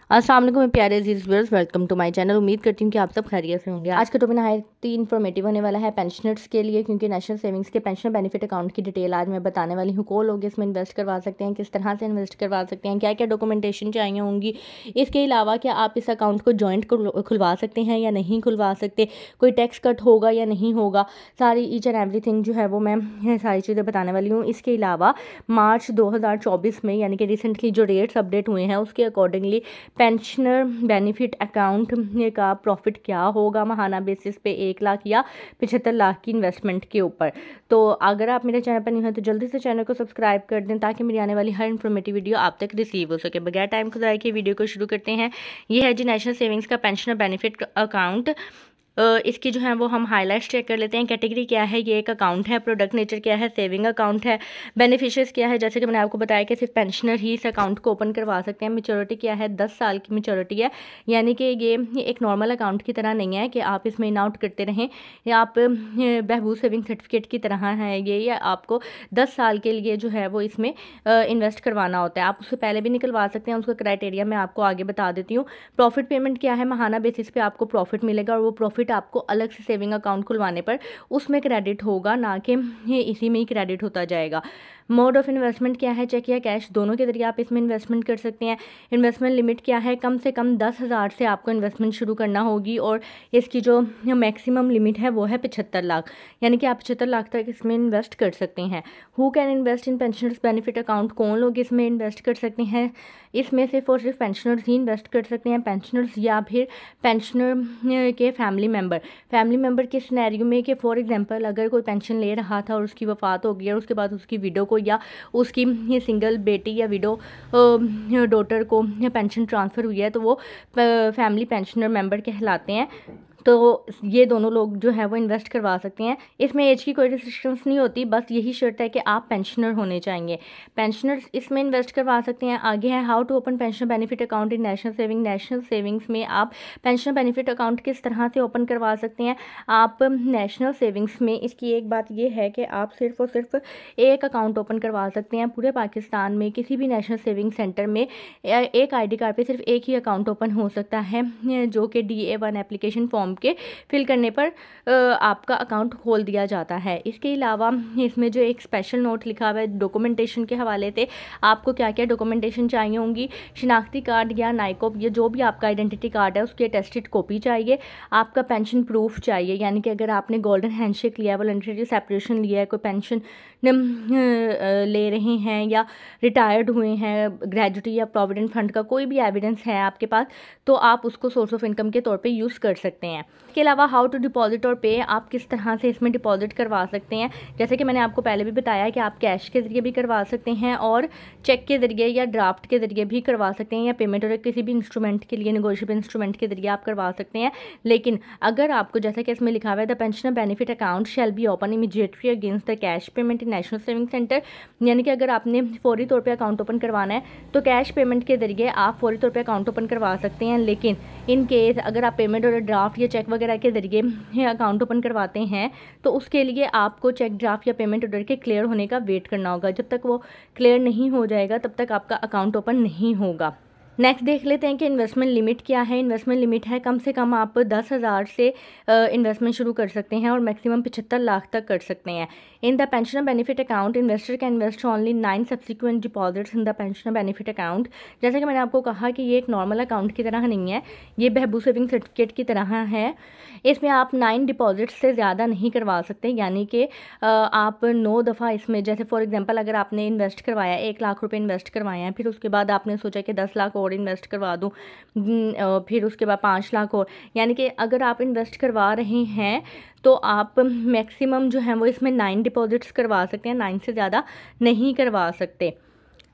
अस्सलाम वालेकुम प्यारे अजीज viewers, welcome to my channel. उम्मीद करती हूँ कि आप सब खैरियत से होंगे। आज का टॉपिक नहायत ही इन्फॉर्मेटिव होने वाला है पेंशनर्स के लिए, क्योंकि नेशनल सेविंग्स के पेंशनर बेनिफिट अकाउंट की डिटेल आज मैं बताने वाली हूँ। कौन लोग इसमें इन्वेस्ट करवा सकते हैं, किस तरह से इन्वेस्ट करवा सकते हैं, क्या क्या डॉक्यूमेंटेशन चाहिए होंगी। इसके अलावा क्या आप इस अकाउंट को जॉइंट खुलवा सकते हैं या नहीं खुलवा सकते, कोई टैक्स कट होगा या नहीं होगा, सारी ईच एंड एवरीथिंग जो है वो मैं सारी चीज़ें बताने वाली हूँ। इसके अलावा मार्च 2024 में यानी कि रिसेंटली जो रेट्स अपडेट हुए हैं उसके अकॉर्डिंगली पेंशनर बेनिफिट अकाउंट का प्रॉफिट क्या होगा महाना बेसिस पे 1 लाख या 75 लाख की इन्वेस्टमेंट के ऊपर। तो अगर आप मेरे चैनल पर नहीं हो तो जल्दी से चैनल को सब्सक्राइब कर दें ताकि मेरी आने वाली हर इन्फॉर्मेटिव वीडियो आप तक रिसीव हो सके। बगैर टाइम खुदाई के वीडियो को शुरू करते हैं। ये है जी नेशनल सेविंग्स का पेंशनर बेनिफिट अकाउंट। इसकी जो है वो हम हाईलाइट्स चेक कर लेते हैं। कैटेगरी क्या है, ये एक अकाउंट है। प्रोडक्ट नेचर क्या है, सेविंग अकाउंट है। बेनिफिशियर्स क्या है, जैसे कि मैंने आपको बताया कि सिर्फ पेंशनर ही इस अकाउंट को ओपन करवा सकते हैं। मेच्योरिटी क्या है, 10 साल की मेच्योरिटी है, यानी कि ये एक नॉर्मल अकाउंट की तरह नहीं है कि आप इसमें इन आउट करते रहें या आप बहबूद सेविंग सर्टिफिकेट की तरह है ये, या आपको 10 साल के लिए जो है वो इसमें इन्वेस्ट करवाना होता है। आप उससे पहले भी निकलवा सकते हैं, उसका क्राइटेरिया मैं आपको आगे बता देती हूँ। प्रॉफिट पेमेंट क्या है, महाना बेसिस पे आपको प्रॉफिट मिलेगा और वो प्रॉफिट आपको अलग से सेविंग अकाउंट खुलवाने पर उसमें क्रेडिट होगा, ना कि ये इसी में ही क्रेडिट होता जाएगा। मोड ऑफ इन्वेस्टमेंट क्या है, चेक या कैश, दोनों के जरिए आप इसमें इन्वेस्टमेंट कर सकते हैं। इन्वेस्टमेंट लिमिट क्या है, कम से कम 10,000 से आपको इन्वेस्टमेंट शुरू करना होगी और इसकी जो मैक्सिमम लिमिट है वो है 75 लाख, यानी कि आप 75 लाख तक इसमें इन्वेस्ट कर सकते हैं। Who can invest in pensioners benefit account, कौन लोग इसमें इन्वेस्ट कर सकते हैं। इसमें सिर्फ और सिर्फ पेंशनर्स ही इन्वेस्ट कर सकते हैं। पेंशनर्स या फिर पेंशनर के फैमिली मेंबर के सिनेरियो में कि फॉर एग्जांपल अगर कोई पेंशन ले रहा था और उसकी वफ़ात हो गई और उसके बाद उसकी विडो को या उसकी सिंगल बेटी या विडो डॉटर को पेंशन ट्रांसफ़र हुई है तो वो फैमिली पेंशनर मेंबर कहलाते हैं। तो ये दोनों लोग जो है वो इन्वेस्ट करवा सकते हैं। इसमें एज की कोई रिस्ट्रिक्शंस नहीं होती, बस यही शर्त है कि आप पेंशनर होने चाहिए। पेंशनर्स इसमें इन्वेस्ट करवा सकते हैं। आगे है how to open pension benefit account in national saving. National savings में आप पेंशन बेनिफिट अकाउंट किस तरह से ओपन करवा सकते हैं। आप नेशनल सेविंग्स में इसकी एक बात ये है कि आप सिर्फ और सिर्फ एक अकाउंट ओपन करवा सकते हैं। पूरे पाकिस्तान में किसी भी नेशनल सेविंग सेंटर में एक ID कार्ड पे सिर्फ एक ही अकाउंट ओपन हो सकता है, जो कि DA1 एप्लीकेशन फॉर्म के फिल करने पर आपका अकाउंट खोल दिया जाता है। इसके अलावा इसमें जो एक स्पेशल नोट लिखा हुआ है डॉक्यूमेंटेशन के हवाले से, आपको क्या क्या डॉक्यूमेंटेशन चाहिए होंगी। शिनाख्ती कार्ड या नाइकोप, ये जो भी आपका आइडेंटिटी कार्ड है उसकी अटेस्टेड कॉपी चाहिए। आपका पेंशन प्रूफ चाहिए, यानी कि अगर आपने गोल्डन हैंडशेक लिया है, वॉलंटरी सेपरेशन लिया है, कोई पेंशन ले रहे हैं या रिटायर्ड हुए हैं, ग्रेजुटी या प्रोविडेंट फंड का कोई भी एविडेंस है आपके पास, तो आप उसको सोर्स ऑफ इनकम के तौर पे यूज़ कर सकते हैं। इसके अलावा हाउ टू डिपॉजिट और पे, आप किस तरह से इसमें डिपॉजिट करवा सकते हैं। जैसे कि मैंने आपको पहले भी बताया कि आप कैश के ज़रिए भी करवा सकते हैं और चेक के ज़रिए या ड्राफ्ट के ज़रिए भी करवा सकते हैं, या पेमेंट और किसी भी इंस्ट्रूमेंट के लिए नेगोशिएबल इंस्ट्रूमेंट के ज़रिए आप करवा सकते हैं। लेकिन अगर आपको, जैसा कि इसमें लिखा हुआ है, the pensioner benefit account shall be open immediately against the cash payment in national saving centre, यानी कि अगर आपने फौरी तौर पर अकाउंट ओपन करवाना है तो कैश पेमेंट के ज़रिए आप फौरी तौर पर अकाउंट ओपन करवा सकते हैं। लेकिन इन केस अगर आप पेमेंट और ड्राफ्ट या चेक वगैरह के ज़रिए अकाउंट ओपन करवाते हैं तो उसके लिए आपको चेक, ड्राफ्ट या पेमेंट ऑर्डर के क्लियर होने का वेट करना होगा। जब तक वो क्लियर नहीं हो जाएगा तब तक आपका अकाउंट ओपन नहीं होगा। नेक्स्ट देख लेते हैं कि इन्वेस्टमेंट लिमिट क्या है। इन्वेस्टमेंट लिमिट है कम से कम आप 10,000 से इन्वेस्टमेंट शुरू कर सकते हैं और मैक्सिमम 75 लाख तक कर सकते हैं। In the pensioner benefit account investor can invest only 9 subsequent deposits in the pensioner benefit account. जैसे कि मैंने आपको कहा कि ये एक नॉर्मल अकाउंट की तरह नहीं है, ये बहबूद सेविंग सर्टिफिकेट की तरह है। इसमें आप 9 डिपॉजिट से ज़्यादा नहीं करवा सकते, यानी कि आप 9 दफ़ा इसमें, जैसे फॉर एग्जांपल अगर आपने इन्वेस्ट करवाया 1 लाख रुपए इन्वेस्ट करवाए हैं, फिर उसके बाद आपने सोचा कि 10 लाख और इन्वेस्ट करवा दूँ, फिर उसके बाद 5 लाख और, यानी कि अगर आप इन्वेस्ट करवा रहे हैं तो आप मैक्सिमम जो है वो इसमें 9 डिपॉजिट्स करवा सकते हैं, 9 से ज़्यादा नहीं करवा सकते।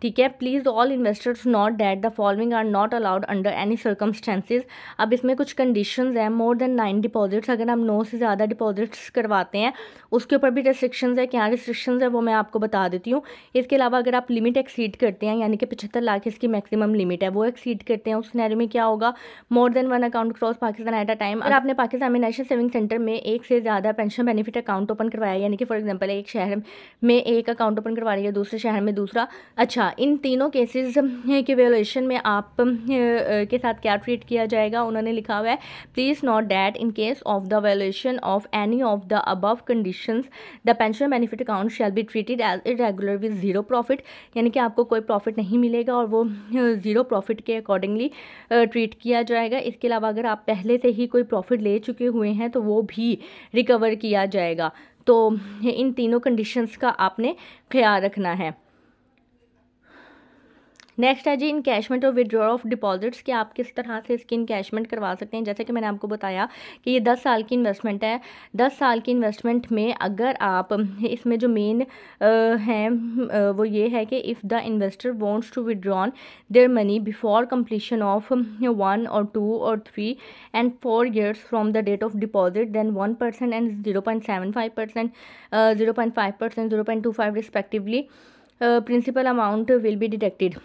ठीक है। Please all investors note that the following are not allowed under any circumstances. अब इसमें कुछ कंडीशंस हैं। मोर देन 9 डिपॉजिट्स, अगर हम 9 से ज़्यादा डिपॉजिट्स करवाते हैं उसके ऊपर भी रिस्ट्रिक्शंस है। क्या रिस्ट्रिक्शंस है वो मैं आपको बता देती हूँ। इसके अलावा अगर आप लिमिट एक्सीड करते हैं, यानी कि 75 लाख इसकी मैक्सिमम लिमिट है, वो एक्सीड करते हैं, उस सिनेरियो में क्या होगा, more than 1 account cross Pakistan at a time. अगर आपने पाकिस्तान में नेशनल सेविंग सेंटर में एक से ज़्यादा पेंशन बेनिफिट अकाउंट ओपन करवाया, यानी कि फॉर एग्जाम्पल एक शहर में एक अकाउंट ओपन करवा रही है, दूसरे शहर में दूसरा, अच्छा इन तीनों केसेस के वैल्यूएशन में आप के साथ क्या ट्रीट किया जाएगा, उन्होंने लिखा हुआ है please note that in case of the valuation of any of the above conditions the pension benefit account shall be treated as irregular with zero profit, यानी कि आपको कोई प्रॉफिट नहीं मिलेगा और वो ज़ीरो प्रॉफिट के अकॉर्डिंगली ट्रीट किया जाएगा। इसके अलावा अगर आप पहले से ही कोई प्रॉफिट ले चुके हुए हैं तो वो भी रिकवर किया जाएगा। तो इन तीनों कंडीशंस का आपने ख्याल रखना है। नेक्स्ट है जी इनकैशमेंट और विड्रॉल ऑफ डिपॉजिट्स, कि आप किस तरह से इसकी इनकैशमेंट करवा सकते हैं। जैसे कि मैंने आपको बताया कि ये 10 साल की इन्वेस्टमेंट है। 10 साल की इन्वेस्टमेंट में अगर आप इसमें जो मेन है वो ये है कि if the investor wants to withdrawn their money before completion of 1 or 2 or 3 and 4 years from the date of deposit, then 1% and 0.75%, 0.5%, 0.25 respectively principal amount will be deducted।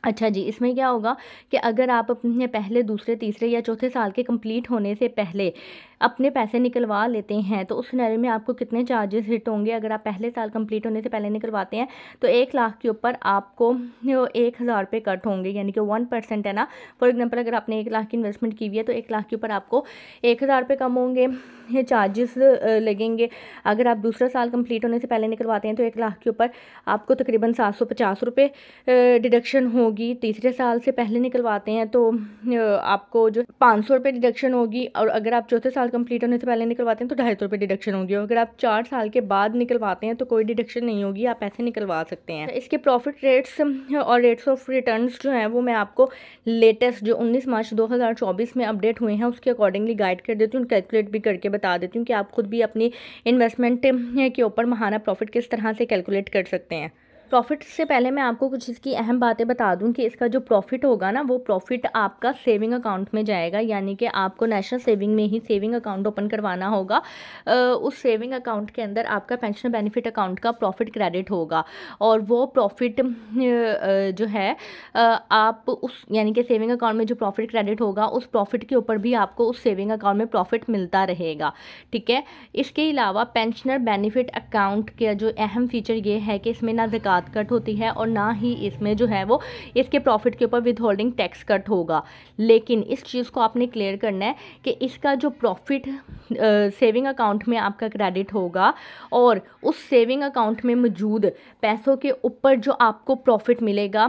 अच्छा जी, इसमें क्या होगा कि अगर आप अपने पहले, दूसरे, तीसरे या चौथे साल के कंप्लीट होने से पहले अपने पैसे निकलवा लेते हैं तो उस सिनेरियो में आपको कितने चार्जेस हिट होंगे। अगर आप पहले साल कंप्लीट होने से पहले निकलवाते हैं तो 1 लाख के ऊपर आपको 1000 रुपये कट होंगे, यानी कि 1% है ना। फॉर एग्जांपल अगर आपने 1 लाख की इन्वेस्टमेंट की हुई है तो 1 लाख के ऊपर आपको 1000 रुपये कम होंगे, ये चार्जेस लगेंगे। अगर आप दूसरा साल कंप्लीट होने से पहले निकलवाते हैं तो 1 लाख के ऊपर आपको तकरीबन 750 रुपये डिडक्शन होगी। तीसरे साल से पहले निकलवाते हैं तो आपको जो 500 रुपये डिडक्शन होगी, और अगर आप चौथे साल कंप्लीट होने से पहले निकलवाते हैं तो 250 रुपये डिडक्शन होगी। और अगर आप 4 साल के बाद निकलवाते हैं तो कोई डिडक्शन नहीं होगी, आप पैसे निकलवा सकते हैं। इसके प्रॉफिट रेट्स और रेट्स ऑफ रिटर्न्स जो हैं वो मैं आपको लेटेस्ट जो 19 मार्च 2024 में अपडेट हुए हैं उसके अकॉर्डिंगली गाइड कर देती हूँ, कैलकुलेट भी करके बता देती हूँ कि आप खुद भी अपनी इन्वेस्टमेंट के ऊपर माहाना प्रॉफिट किस तरह से कैलकुलेट कर सकते हैं। प्रॉफिट से पहले मैं आपको कुछ इसकी अहम बातें बता दूं कि इसका जो प्रॉफिट होगा ना वो प्रॉफिट आपका सेविंग अकाउंट में जाएगा, यानी कि आपको नेशनल सेविंग में ही सेविंग अकाउंट ओपन करवाना होगा। उस सेविंग अकाउंट के अंदर आपका पेंशन बेनिफिट अकाउंट का प्रॉफिट क्रेडिट होगा और वो प्रॉफिट जो है आप उस यानी कि सेविंग अकाउंट में जो प्रॉफिट क्रेडिट होगा उस प्रॉफिट के ऊपर भी आपको उस सेविंग अकाउंट में प्रॉफिट मिलता रहेगा, ठीक है। इसके अलावा पेंशनर बेनिफिट अकाउंट का जो अहम फीचर ये है कि इसमें ना ज़कात कट होती है और ना ही इसमें जो है वो इसके प्रॉफिट के ऊपर विद होल्डिंग टैक्स कट होगा। लेकिन इस चीज़ को आपने क्लियर करना है कि इसका जो प्रॉफिट सेविंग अकाउंट में आपका क्रेडिट होगा और उस सेविंग अकाउंट में मौजूद पैसों के ऊपर जो आपको प्रॉफिट मिलेगा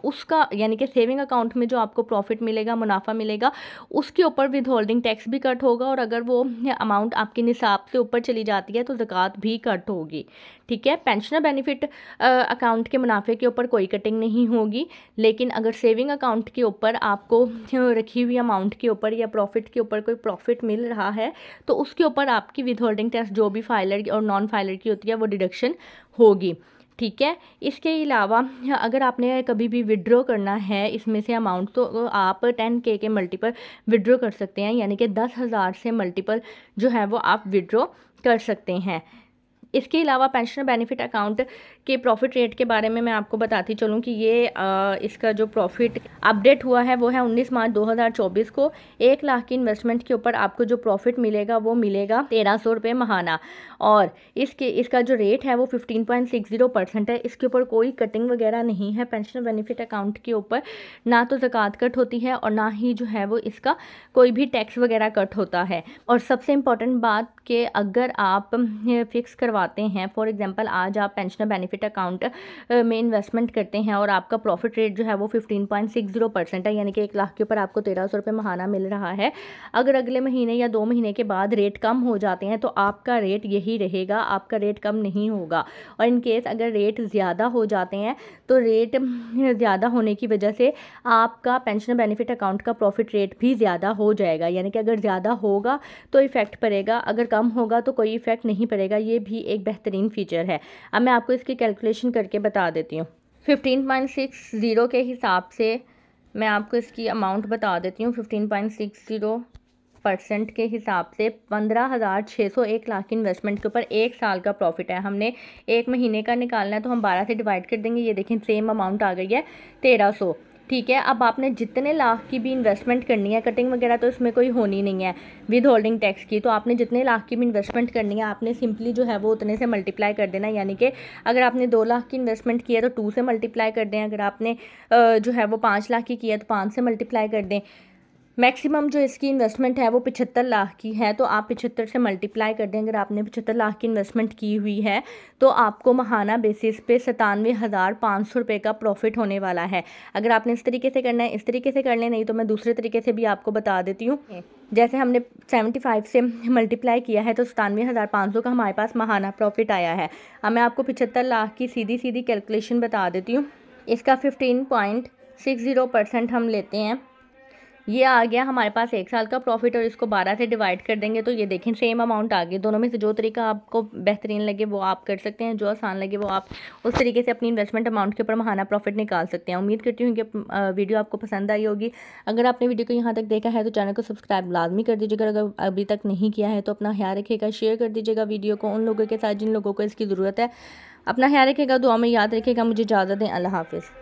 उसका, यानी कि सेविंग अकाउंट में जो आपको प्रॉफिट मिलेगा, मुनाफा मिलेगा, उसके ऊपर विद होल्डिंग टैक्स भी कट होगा और अगर वो अमाउंट आपके निसाब से ऊपर चली जाती है तो ज़कात भी कट होगी, ठीक है। पेंशनर बेनिफिट अकाउंट के मुनाफे के ऊपर कोई कटिंग नहीं होगी, लेकिन अगर सेविंग अकाउंट के ऊपर आपको रखी हुई अमाउंट के ऊपर या प्रॉफिट के ऊपर कोई प्रॉफिट मिल रहा है तो उसके ऊपर आपकी विद होल्डिंग टैक्स जो भी फाइलर और नॉन फाइलर की होती है वो डिडक्शन होगी, ठीक है। इसके अलावा अगर आपने कभी भी विड्रॉ करना है इसमें से अमाउंट तो आप 10K के मल्टीपल विड्रॉ कर सकते हैं, यानी कि 10,000 से मल्टीपल जो है वो आप विड्रॉ कर सकते हैं। इसके अलावा पेंशनर बेनिफिट अकाउंट के प्रॉफिट रेट के बारे में मैं आपको बताती चलूँ कि ये इसका जो प्रॉफिट अपडेट हुआ है वो है 19 मार्च 2024 को। 1 लाख की इन्वेस्टमेंट के ऊपर आपको जो प्रॉफिट मिलेगा वो मिलेगा 1300 रुपये महाना और इसका जो रेट है वो 15.60% है। इसके ऊपर कोई कटिंग वगैरह नहीं है पेंशनर बेनिफिट अकाउंट के ऊपर, ना तो ज़कात कट होती है और ना ही जो है वो इसका कोई भी टैक्स वगैरह कट होता है। और सबसे इम्पॉर्टेंट बात कि अगर आप फिक्स करवाते हैं, फॉर एग्जांपल आज आप पेंशनर बेनिफिट अकाउंट में इन्वेस्टमेंट करते हैं और आपका प्रॉफिट रेट जो है वो 15.60% है, यानी कि 1 लाख के ऊपर आपको 1300 रुपये महाना मिल रहा है। अगर अगले महीने या 2 महीने के बाद रेट कम हो जाते हैं तो आपका रेट यही रहेगा, आपका रेट कम नहीं होगा। और इन केस अगर रेट ज़्यादा हो जाते हैं तो रेट ज़्यादा होने की वजह से आपका पेंशनर बेनिफिट अकाउंट का प्रॉफिट रेट भी ज़्यादा हो जाएगा, यानी कि अगर ज़्यादा होगा तो इफ़ेक्ट पड़ेगा, अगर कम होगा तो कोई इफ़ेक्ट नहीं पड़ेगा। ये भी एक बेहतरीन फ़ीचर है। अब मैं आपको इसकी कैलकुलेशन करके बता देती हूँ। 15.60 के हिसाब से मैं आपको इसकी अमाउंट बता देती हूँ। 15.60% के हिसाब से 15,600 1 लाख की इन्वेस्टमेंट के ऊपर 1 साल का प्रॉफिट है। हमने 1 महीने का निकालना है तो हम 12 से डिवाइड कर देंगे। ये देखें सेम अमाउंट आ गई है 1300। ठीक है। अब आपने जितने लाख की भी इन्वेस्टमेंट करनी है, कटिंग वगैरह तो इसमें कोई होनी नहीं है विद होल्डिंग टैक्स की, तो आपने जितने लाख की भी इन्वेस्टमेंट करनी है आपने सिंपली जो है वो उतने से मल्टीप्लाई कर देना। यानी कि अगर आपने 2 लाख की इन्वेस्टमेंट की है तो 2 से मल्टीप्लाई कर दें, अगर आपने जो है वो 5 लाख की है तो 5 से मल्टीप्लाई कर दें। मैक्सिमम जो इसकी इन्वेस्टमेंट है वो 75 लाख की है, तो आप 75 से मल्टीप्लाई कर दें। अगर आपने 75 लाख की इन्वेस्टमेंट की हुई है तो आपको माहाना बेसिस पे 97,500 रुपये का प्रॉफिट होने वाला है। अगर आपने इस तरीके से करना है, इस तरीके से कर लें, नहीं तो मैं दूसरे तरीके से भी आपको बता देती हूँ। जैसे हमने 75 से मल्टीप्लाई किया है तो 97,500 का हमारे पास माहाना प्रॉफिट आया है। अब मैं आपको 75 लाख की सीधी सीधी कैलकुलेशन बता देती हूँ। इसका 15.60% हम लेते हैं, ये आ गया हमारे पास 1 साल का प्रॉफिट, और इसको 12 से डिवाइड कर देंगे तो ये देखें सेम अमाउंट आ गया। दोनों में से जो तरीका आपको बेहतरीन लगे वो आप कर सकते हैं, जो आसान लगे वो आप उस तरीके से अपनी इन्वेस्टमेंट अमाउंट के ऊपर माहाना प्रॉफिट निकाल सकते हैं। उम्मीद करती हूँ कि वीडियो आपको पसंद आई होगी। अगर आपने वीडियो को यहाँ तक देखा है तो चैनल को सब्सक्राइब लाजमी कर दीजिएगा, अगर अभी तक नहीं किया है तो अपना ख्याल रखिएगा, शेयर कर दीजिएगा वीडियो को उन लोगों के साथ जिन लोगों को इसकी ज़रूरत है। अपना ख्याल रखिएगा, दुआ में याद रखिएगा। मुझे इजाज़त दें, अल्लाह हाफिज़।